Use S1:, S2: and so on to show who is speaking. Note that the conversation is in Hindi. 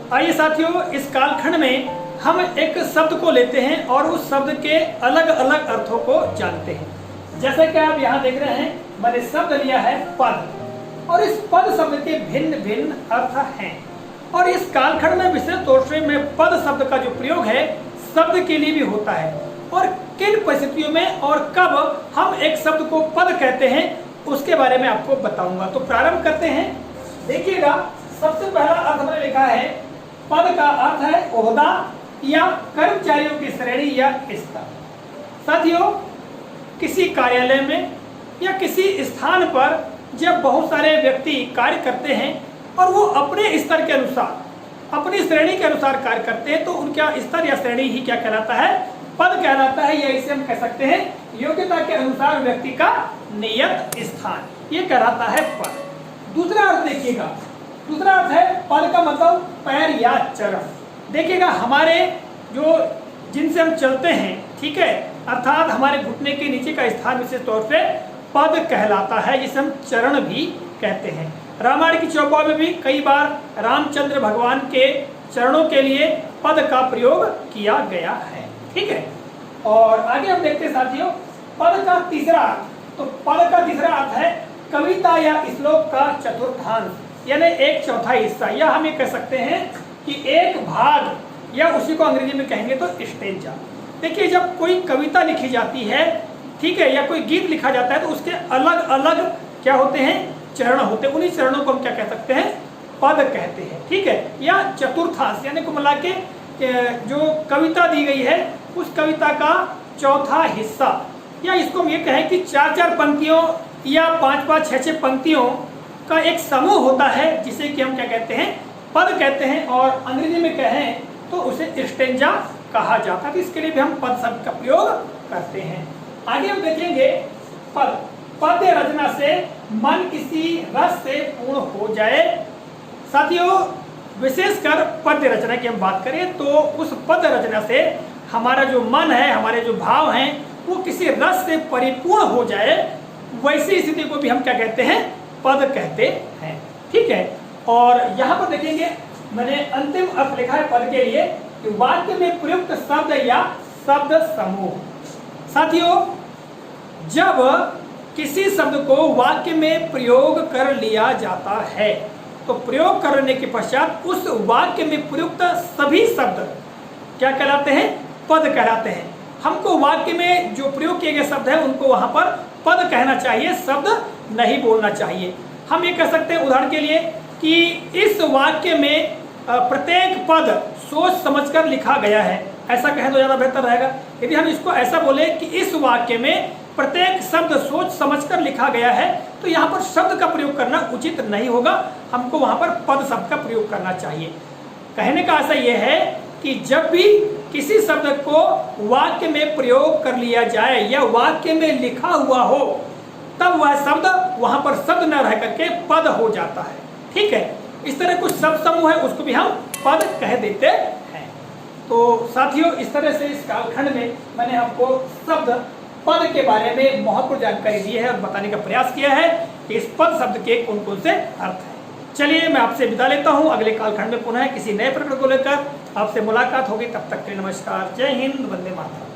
S1: आइए साथियों, इस कालखंड में हम एक शब्द को लेते हैं और उस शब्द के अलग अलग अर्थों को जानते हैं। जैसे कि आप यहाँ देख रहे हैं, मैंने शब्द लिया है पद, और इस पद शब्द के भिन्न भिन्न अर्थ हैं। और इस कालखंड में विशेष तौर से में पद शब्द का जो प्रयोग है शब्द के लिए भी होता है, और किन परिस्थितियों में और कब हम एक शब्द को पद कहते हैं उसके बारे में आपको बताऊंगा। तो प्रारंभ करते हैं। देखिएगा, सबसे पहला अर्थ हमने लिखा है, पद का अर्थ है ओहदा या कर्मचारियों की श्रेणी या स्तर। साथियों, किसी कार्यालय में या किसी स्थान पर जब बहुत सारे व्यक्ति कार्य करते हैं और वो अपने स्तर के अनुसार, अपनी श्रेणी के अनुसार कार्य करते हैं, तो उनका स्तर या श्रेणी ही क्या कहलाता है? पद कहलाता है, या इसे हम कह सकते हैं योग्यता के अनुसार व्यक्ति का नियत स्थान, ये कहलाता है पद। दूसरा अर्थ देखिएगा, दूसरा अर्थ है पद का मतलब पैर या चरण। देखिएगा, हमारे जो जिनसे हम चलते हैं, ठीक है, अर्थात हमारे घुटने के नीचे का स्थान विशेष तौर से पद कहलाता है, जिसे हम चरण भी कहते हैं। रामायण की चौपाई में भी कई बार रामचंद्र भगवान के चरणों के लिए पद का प्रयोग किया गया है, ठीक है। और आगे हम देखते हैं साथियों, पद का तीसरा अर्थ। तो पद का तीसरा अर्थ है कविता या श्लोक का चतुर्थांश, यानी एक चौथाई हिस्सा, या हम ये कह सकते हैं कि एक भाग, या उसी को अंग्रेजी में कहेंगे तो स्टेंजा। देखिए, जब कोई कविता लिखी जाती है, ठीक है, या कोई गीत लिखा जाता है, तो उसके अलग अलग क्या होते हैं? चरण होते हैं। उन्हीं चरणों को हम क्या कह सकते हैं? पद कहते हैं, ठीक है। या चतुर्थांश, यानी को मिला के जो कविता दी गई है उस कविता का चौथा हिस्सा, या इसको हम ये कहें कि 4-4 पंक्तियों या 5-5, 6-6 पंक्तियों का एक समूह होता है, जिसे कि हम क्या कहते हैं? पद कहते हैं। और अंग्रेजी में कहें तो उसे स्टेंजा कहा जाता है। तो इसके लिए भी हम पद शब्द का प्रयोग करते हैं। आगे हम देखेंगे पद। पद्य रचना से मन किसी रस से पूर्ण हो जाए। साथियों, विशेषकर पद्य रचना की हम बात करें तो उस पद्य रचना से हमारा जो मन है, हमारे जो भाव हैं, वो किसी रस से परिपूर्ण हो जाए, वैसी स्थिति को भी हम क्या कहते हैं? पद कहते हैं, ठीक है। और यहाँ पर देखेंगे, मैंने अंतिम अर्थ लिखा है पद के लिए कि वाक्य में प्रयुक्त शब्द या शब्द समूह। साथियों, जब किसी शब्द को वाक्य में प्रयोग कर लिया जाता है, तो प्रयोग करने के पश्चात उस वाक्य में प्रयुक्त सभी शब्द क्या कहलाते हैं? पद कहलाते हैं। हमको वाक्य में जो प्रयोग किए गए शब्द है उनको वहां पर पद कहना चाहिए, शब्द नहीं बोलना चाहिए। हम ये कह सकते हैं उदाहरण के लिए कि इस वाक्य में प्रत्येक पद सोच समझकर लिखा गया है, ऐसा कहें तो ज़्यादा बेहतर रहेगा। यदि हम इसको ऐसा बोले कि इस वाक्य में प्रत्येक शब्द सोच समझकर लिखा गया है, तो यहाँ पर शब्द का प्रयोग करना उचित नहीं होगा, हमको वहाँ पर पद शब्द का प्रयोग करना चाहिए। कहने का आशय यह है कि जब भी किसी शब्द को वाक्य में प्रयोग कर लिया जाए या वाक्य में लिखा हुआ हो, तब वह शब्द वहाँ पर शब्द न रह करके पद हो जाता है, ठीक है। इस तरह कुछ शब्द समूह है, उसको भी हम पद कह देते हैं। तो साथियों, इस तरह से इस कालखंड में मैंने आपको शब्द पद के बारे में महत्वपूर्ण जानकारी दी है और बताने का प्रयास किया है कि इस पद शब्द के कौन कौन से अर्थ हैं। चलिए, मैं आपसे विदा लेता हूं। अगले कालखंड में पुनः किसी नए प्रकरण को लेकर आपसे मुलाकात होगी। तब तक के लिए नमस्कार, जय हिंद, वंदे मातरम।